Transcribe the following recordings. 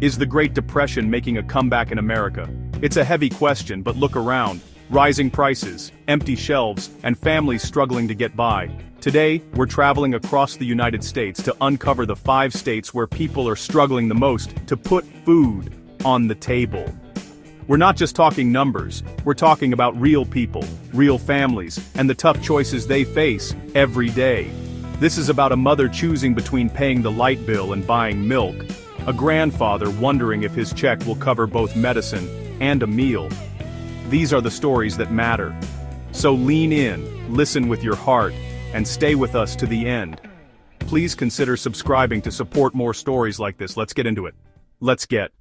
Is the Great Depression making a comeback in America? It's a heavy question, but look around. Rising prices, empty shelves, and families struggling to get by. Today, we're traveling across the United States to uncover the 5 states where people are struggling the most to put food on the table. We're not just talking numbers, we're talking about real people, real families, and the tough choices they face every day. This is about a mother choosing between paying the light bill and buying milk, a grandfather wondering if his check will cover both medicine and a meal. These are the stories that matter. So lean in, listen with your heart, and stay with us to the end. Please consider subscribing to support more stories like this. Let's get into it. Let's get.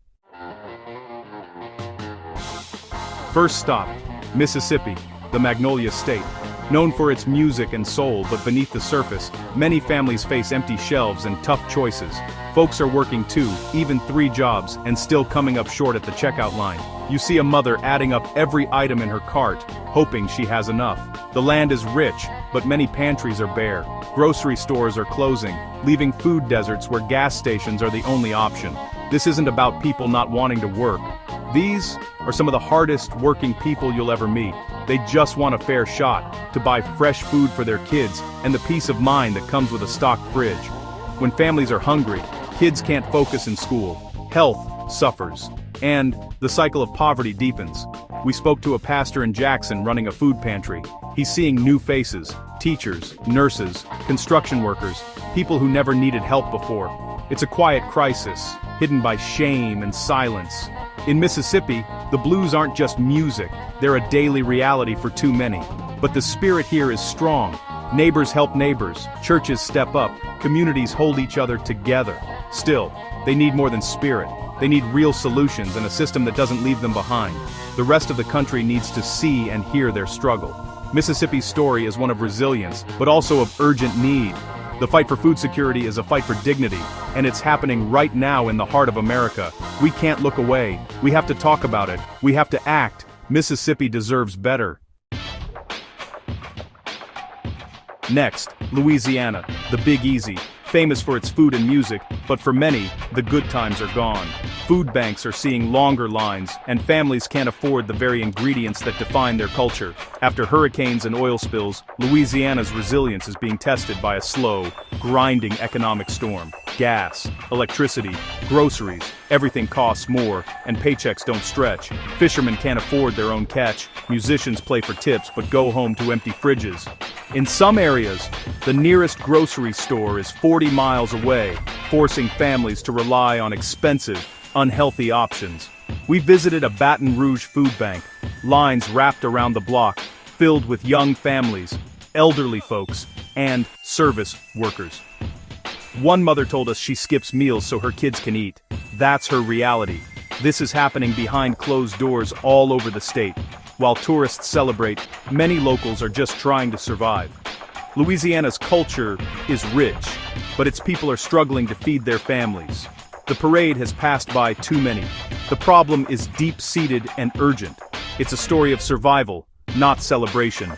First stop, Mississippi, the Magnolia State. Known for its music and soul, but beneath the surface, many families face empty shelves and tough choices. Folks are working 2, even 3 jobs, and still coming up short at the checkout line. You see a mother adding up every item in her cart, hoping she has enough. The land is rich, but many pantries are bare. Grocery stores are closing, leaving food deserts where gas stations are the only option. This isn't about people not wanting to work. These are some of the hardest working people you'll ever meet. They just want a fair shot to buy fresh food for their kids and the peace of mind that comes with a stocked fridge. When families are hungry, kids can't focus in school, health suffers, and the cycle of poverty deepens. We spoke to a pastor in Jackson running a food pantry. He's seeing new faces, teachers, nurses, construction workers, people who never needed help before. It's a quiet crisis, hidden by shame and silence. In Mississippi, the blues aren't just music, they're a daily reality for too many. But the spirit here is strong. Neighbors help neighbors, churches step up, communities hold each other together. Still, they need more than spirit. They need real solutions and a system that doesn't leave them behind. The rest of the country needs to see and hear their struggle. Mississippi's story is one of resilience, but also of urgent need. The fight for food security is a fight for dignity, and it's happening right now in the heart of America. We can't look away. We have to talk about it. We have to act. Mississippi deserves better. Next, Louisiana, the Big Easy. Famous for its food and music, but for many, the good times are gone. Food banks are seeing longer lines, and families can't afford the very ingredients that define their culture. After hurricanes and oil spills, Louisiana's resilience is being tested by a slow, grinding economic storm. Gas, electricity, groceries, everything costs more, and paychecks don't stretch. Fishermen can't afford their own catch, musicians play for tips but go home to empty fridges. In some areas, the nearest grocery store is 40 miles away, forcing families to rely on expensive, unhealthy options. We visited a Baton Rouge food bank, lines wrapped around the block, filled with young families, elderly folks, and service workers. One mother told us she skips meals so her kids can eat. That's her reality. This is happening behind closed doors all over the state. While tourists celebrate, many locals are just trying to survive. Louisiana's culture is rich, but its people are struggling to feed their families. The parade has passed by too many. The problem is deep-seated and urgent. It's a story of survival, not celebration.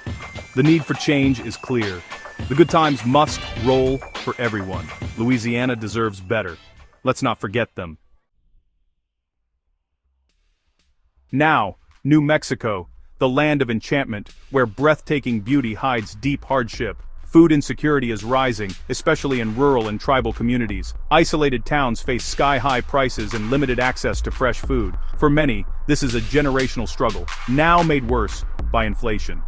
The need for change is clear. The good times must roll for everyone. Louisiana deserves better. Let's not forget them. Now, New Mexico, the land of enchantment, where breathtaking beauty hides deep hardship. Food insecurity is rising, especially in rural and tribal communities. Isolated towns face sky-high prices and limited access to fresh food. For many, this is a generational struggle, now made worse by inflation.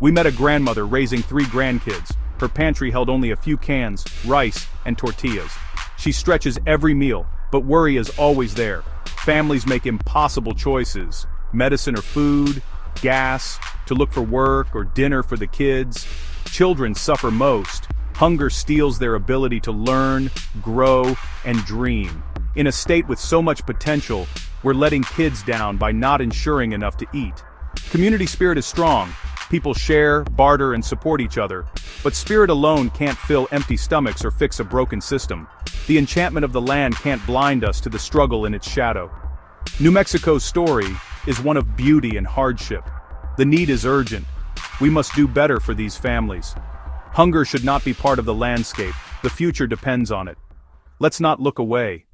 We met a grandmother raising 3 grandkids. Her pantry held only a few cans, rice, and tortillas. She stretches every meal, but worry is always there. Families make impossible choices. Medicine or food, gas, to look for work or dinner for the kids. Children suffer most. Hunger steals their ability to learn, grow, and dream. In a state with so much potential, we're letting kids down by not ensuring enough to eat. Community spirit is strong. People share, barter, and support each other. But spirit alone can't fill empty stomachs or fix a broken system. The enchantment of the land can't blind us to the struggle in its shadow. New Mexico's story is one of beauty and hardship. The need is urgent. We must do better for these families. Hunger should not be part of the landscape. The future depends on it. Let's not look away.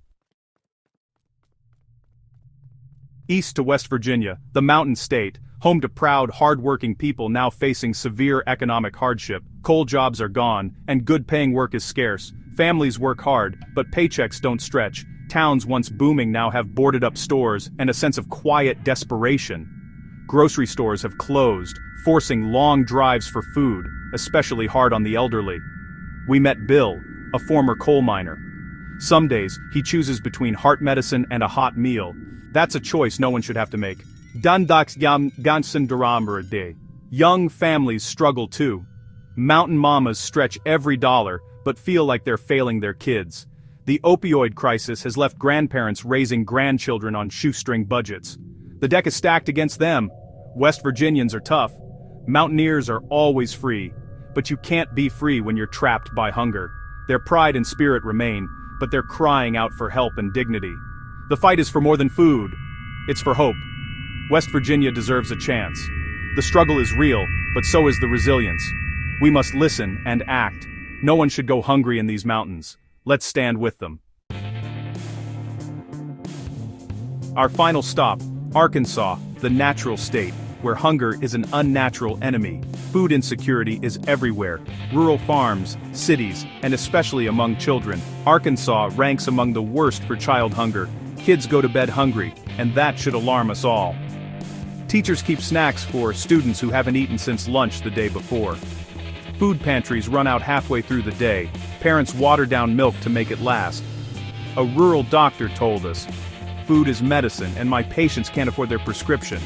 East to West Virginia, the mountain state, home to proud, hard-working people now facing severe economic hardship. Coal jobs are gone, and good-paying work is scarce. Families work hard, but paychecks don't stretch. Towns once booming now have boarded-up stores and a sense of quiet desperation. Grocery stores have closed, forcing long drives for food, especially hard on the elderly. We met Bill, a former coal miner. Some days, he chooses between heart medicine and a hot meal. That's a choice no one should have to make. Young families struggle too. Mountain mamas stretch every dollar, but feel like they're failing their kids. The opioid crisis has left grandparents raising grandchildren on shoestring budgets. The deck is stacked against them. West Virginians are tough. Mountaineers are always free. But you can't be free when you're trapped by hunger. Their pride and spirit remain, but they're crying out for help and dignity. The fight is for more than food. It's for hope. West Virginia deserves a chance. The struggle is real, but so is the resilience. We must listen and act. No one should go hungry in these mountains. Let's stand with them. Our final stop, Arkansas, the natural state, where hunger is an unnatural enemy. Food insecurity is everywhere. Rural farms, cities, and especially among children. Arkansas ranks among the worst for child hunger. Kids go to bed hungry, and that should alarm us all. Teachers keep snacks for students who haven't eaten since lunch the day before. Food pantries run out halfway through the day. Parents water down milk to make it last. A rural doctor told us, "Food is medicine, and my patients can't afford their prescription."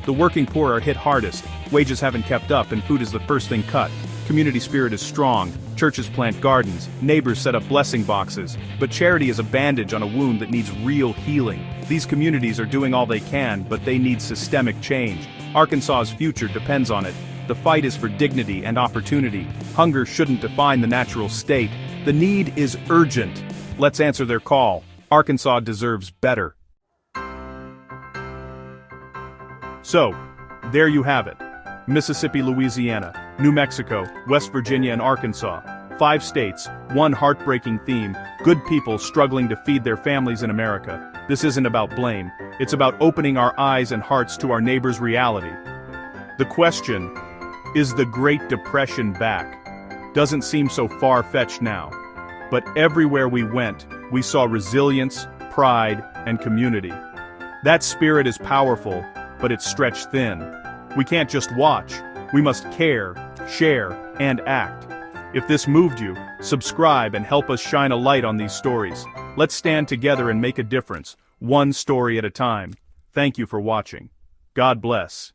The working poor are hit hardest. Wages haven't kept up, and food is the first thing cut. Community spirit is strong. Churches plant gardens. Neighbors set up blessing boxes. But charity is a bandage on a wound that needs real healing. These communities are doing all they can, but they need systemic change. Arkansas's future depends on it. The fight is for dignity and opportunity. Hunger shouldn't define the natural state. The need is urgent. Let's answer their call. Arkansas deserves better. So, there you have it. Mississippi, Louisiana, New Mexico, West Virginia, and Arkansas. 5 states, one heartbreaking theme: good people struggling to feed their families in America. This isn't about blame. It's about opening our eyes and hearts to our neighbors' reality. The question, is the Great Depression back? Doesn't seem so far-fetched now. But everywhere we went, we saw resilience, pride, and community. That spirit is powerful, but it's stretched thin. We can't just watch. We must care, share, and act. If this moved you, subscribe and help us shine a light on these stories. Let's stand together and make a difference, one story at a time. Thank you for watching. God bless.